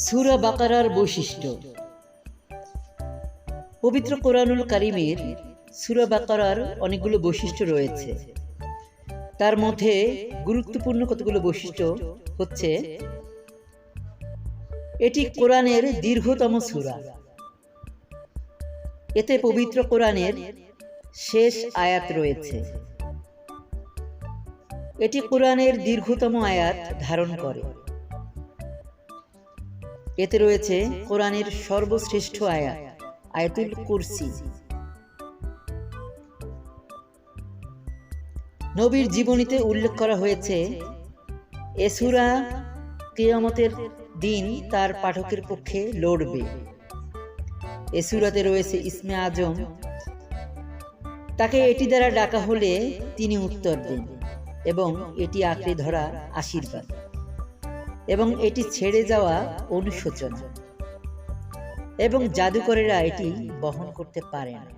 সূরা বাকারার বৈশিষ্ট্য। পবিত্র কোরআনুল কারীমের সূরা বাকারার অনেকগুলো বৈশিষ্ট্য রয়েছে। তার মধ্যে গুরুত্বপূর্ণ কতগুলো বৈশিষ্ট্য হচ্ছে, এটি কোরআনের দীর্ঘতম সূরা। এতে পবিত্র কোরআনের শেষ আয়াত রয়েছে। এটি কোরআনের দীর্ঘতম আয়াত ধারণ করে। এতে রয়েছে কোরআনের সর্বশ্রেষ্ঠ আয়াত, আয়াতুল কুরসি। নবীর জীবনীতে উল্লেখ করা হয়েছে, এ সূরা কিয়ামতের দিন তার পাঠকের পক্ষে লড়বে। এ সূরাতে রয়েছে ইসমে আজম, তাকে এটি দ্বারা ডাকা হলে তিনি উত্তর দেন, এবং এটি আঁকড়ে ধরা আশীর্বাদ, এবং এটি ছেড়ে যাওয়া অনুশোচনা, এবং জাদুকরেরা এটি বহন করতে পারে না।